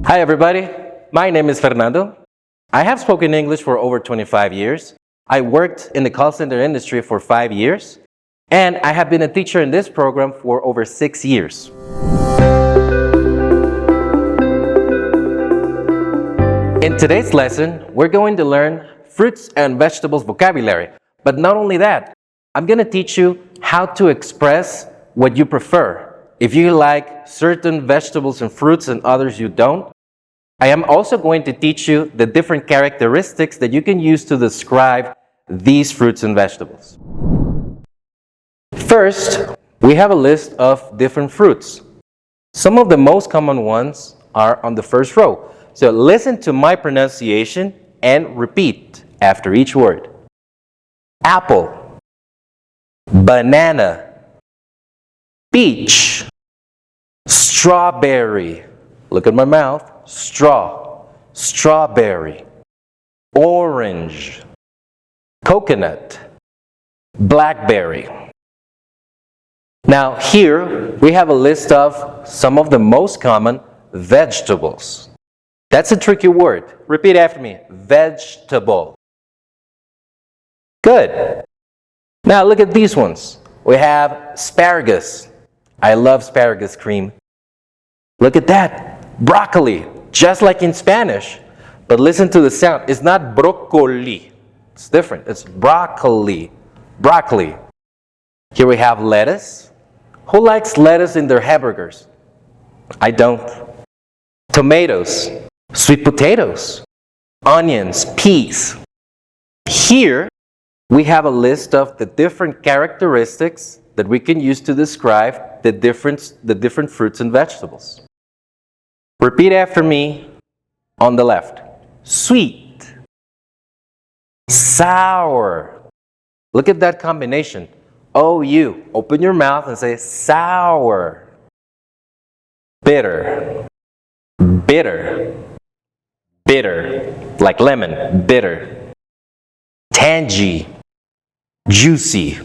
Hi everybody, my name is Fernando. I have spoken English for over 25 years. I worked in the call center industry for 5 years, and I have been a teacher in this program for over 6 years. In today's lesson, we're going to learn fruits and vegetables vocabulary. But not only that, I'm going to teach you how to express what you prefer. If you like certain vegetables and fruits and others you don't, I am also going to teach you the different characteristics that you can use to describe these fruits and vegetables. First, we have a list of different fruits. Some of the most common ones are on the first row. So listen to my pronunciation and repeat after each word. Apple, banana, peach, strawberry. Look at my mouth. Strawberry, orange, coconut, blackberry. Now here we have a list of some of the most common vegetables. That's a tricky word. Repeat after me. Vegetable. Good. Now look at these ones. We have asparagus. I love asparagus cream. Look at that. Broccoli. Just like in Spanish. But listen to the sound. It's not broccoli. It's different. It's broccoli. Broccoli. Here we have lettuce. Who likes lettuce in their hamburgers? I don't. Tomatoes. Sweet potatoes. Onions. Peas. Here we have a list of the different characteristics that we can use to describe the different fruits and vegetables. Repeat after me on the left. Sweet, sour. Look at that combination. O-U. Open your mouth and say sour. Bitter, bitter, bitter. Like lemon, bitter. Tangy, juicy.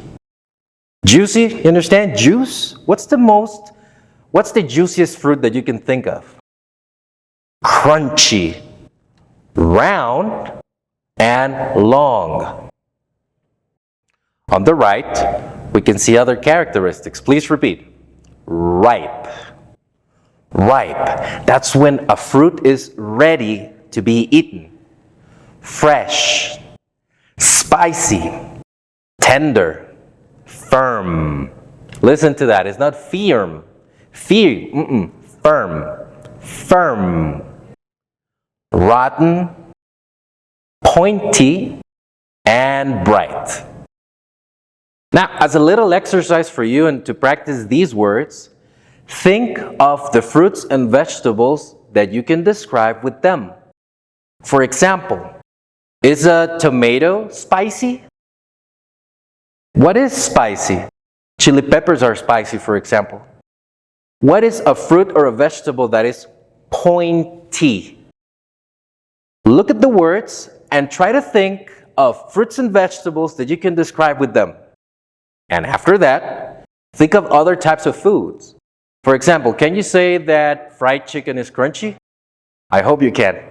Juicy, you understand? Juice? What's the juiciest fruit that you can think of? Crunchy, round, and long. On the right, we can see other characteristics. Please repeat. Ripe. Ripe. That's when a fruit is ready to be eaten. Fresh. Spicy. Tender. Firm. Listen to that. It's not firm. Firm. Firm. Rotten, pointy, and bright. Now, as a little exercise for you and to practice these words, think of the fruits and vegetables that you can describe with them. For example, is a tomato spicy? What is spicy? Chili peppers are spicy, for example. What is a fruit or a vegetable that is pointy? Look at the words and try to think of fruits and vegetables that you can describe with them. And after that, think of other types of foods. For example, can you say that fried chicken is crunchy? I hope you can.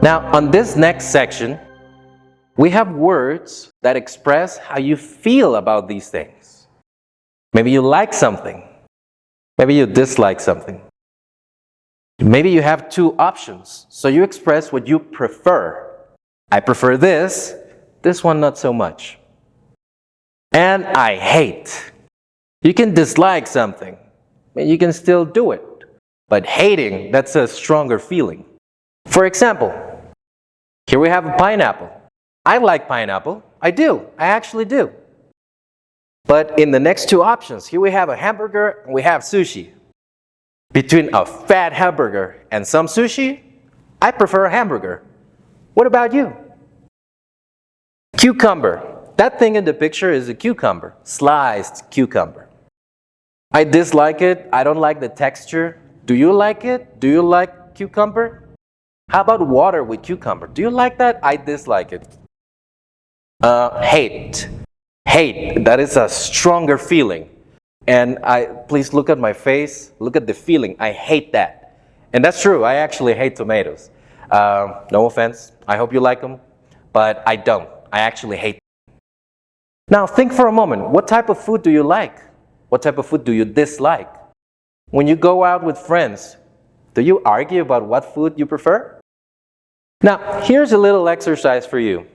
Now, on this next section, we have words that express how you feel about these things. Maybe you like something. Maybe you dislike something. Maybe you have two options, so you express what you prefer. I prefer this one not so much. And I hate. You can dislike something, but you can still do it. But hating, that's a stronger feeling. For example, here we have a pineapple. I like pineapple. I do. I actually do. But in the next two options, here we have a hamburger and we have sushi. Between a fat hamburger and some sushi, I prefer a hamburger. What about you? Cucumber. That thing in the picture is a cucumber, sliced cucumber. I dislike it. I don't like the texture. Do you like it? Do you like cucumber? How about water with cucumber? Do you like that? I dislike it. Hate. Hate. That is a stronger feeling. And please look at my face. Look at the feeling. I hate that. And that's true. I actually hate tomatoes. No offense. I hope you like them. But I don't. I actually hate them. Now think for a moment. What type of food do you like? What type of food do you dislike? When you go out with friends, do you argue about what food you prefer? Now, here's a little exercise for you.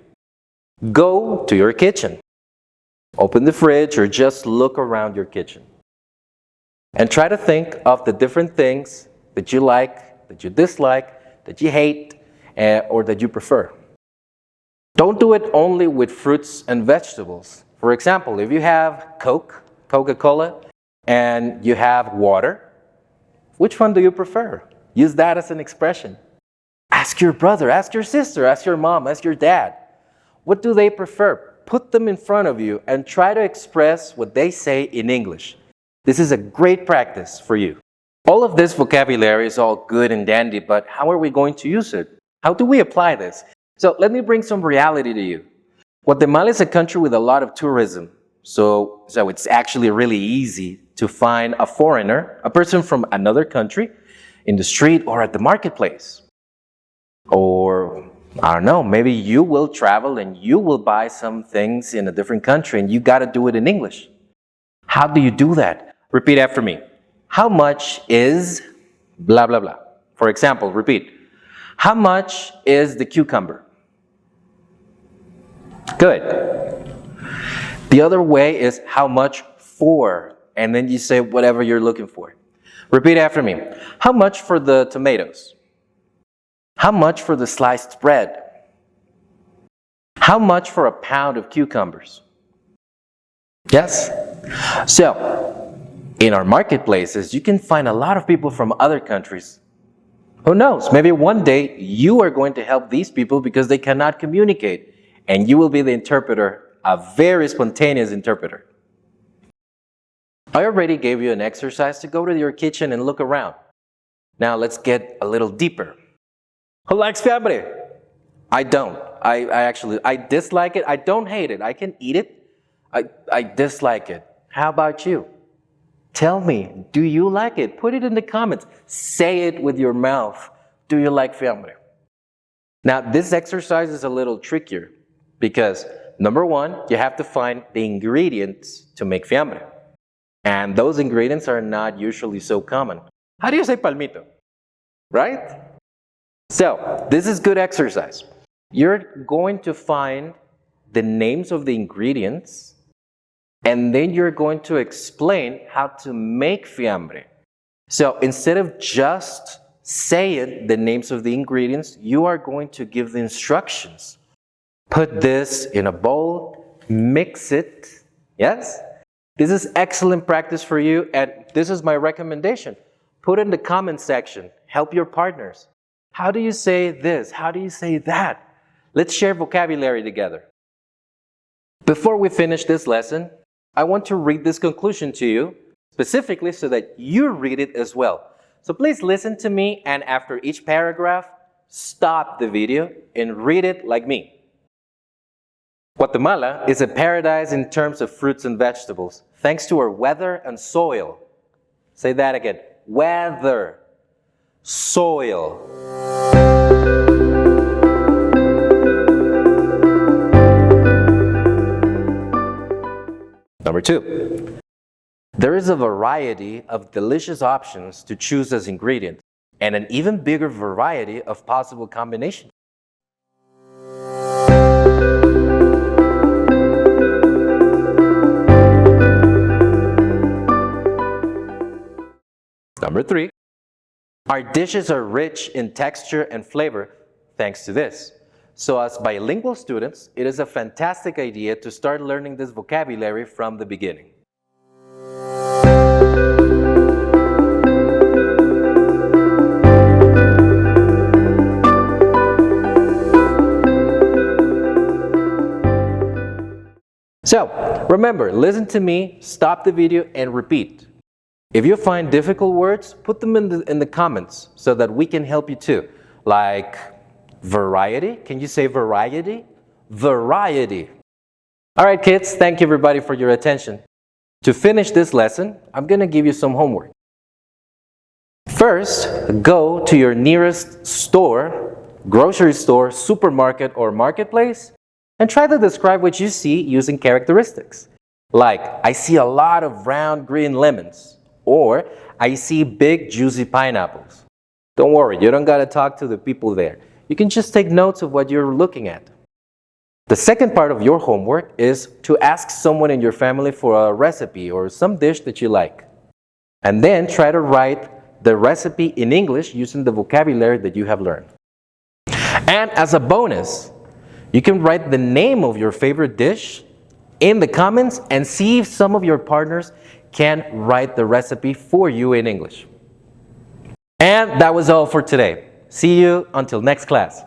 Go to your kitchen. Open the fridge or just look around your kitchen. And try to think of the different things that you like, that you dislike, that you hate, or that you prefer. Don't do it only with fruits and vegetables. For example, if you have Coke, Coca-Cola, and you have water, which one do you prefer? Use that as an expression. Ask your brother, ask your sister, ask your mom, ask your dad. What do they prefer? Put them in front of you and try to express what they say in English. This is a great practice for you. All of this vocabulary is all good and dandy, but how are we going to use it? How do we apply this? So let me bring some reality to you. Guatemala is a country with a lot of tourism. So it's actually really easy to find a foreigner, a person from another country, in the street or at the marketplace. Or, I don't know, maybe you will travel and you will buy some things in a different country and you got to do it in English. How do you do that? Repeat after me. How much is blah, blah, blah? For example, repeat. How much is the cucumber? Good. The other way is how much for, and then you say whatever you're looking for. Repeat after me. How much for the tomatoes? How much for the sliced bread? How much for a pound of cucumbers? Yes? So, in our marketplaces, you can find a lot of people from other countries. Who knows? Maybe one day you are going to help these people because they cannot communicate. And you will be the interpreter, a very spontaneous interpreter. I already gave you an exercise to go to your kitchen and look around. Now let's get a little deeper. Who likes fiambre? I don't. I dislike it. I don't hate it. I can eat it. I dislike it. How about you? Tell me, do you like it? Put it in the comments. Say it with your mouth. Do you like fiambre? Now this exercise is a little trickier. Because, number one, you have to find the ingredients to make fiambre. And those ingredients are not usually so common. How do you say palmito? Right? So, this is good exercise. You're going to find the names of the ingredients, and then you're going to explain how to make fiambre. So, instead of just saying the names of the ingredients, you are going to give the instructions. Put this in a bowl, mix it, yes? This is excellent practice for you, and this is my recommendation. Put it in the comment section, help your partners. How do you say this? How do you say that? Let's share vocabulary together. Before we finish this lesson, I want to read this conclusion to you, specifically so that you read it as well. So please listen to me, and after each paragraph, stop the video and read it like me. Guatemala is a paradise in terms of fruits and vegetables, thanks to our weather and soil. Say that again. Weather, soil. Number two, there is a variety of delicious options to choose as ingredients, and an even bigger variety of possible combinations. Number three, Our dishes are rich in texture and flavor thanks to this. So as bilingual students, it is a fantastic idea to start learning this vocabulary from the beginning. So, remember, listen to me, stop the video, and repeat. If you find difficult words, put them in the comments so that we can help you too. Like variety. Can you say variety? Variety. All right, kids, thank you everybody for your attention. To finish this lesson, I'm going to give you some homework. First, go to your nearest store, grocery store, supermarket, or marketplace, and try to describe what you see using characteristics. Like, I see a lot of round green lemons, or I see big juicy pineapples. Don't worry, you don't got to talk to the people there. You can just take notes of what you're looking at. The second part of your homework is to ask someone in your family for a recipe or some dish that you like. And then try to write the recipe in English using the vocabulary that you have learned. And as a bonus, you can write the name of your favorite dish in the comments and see if some of your partners can write the recipe for you in English. And that was all for today. See you until next class.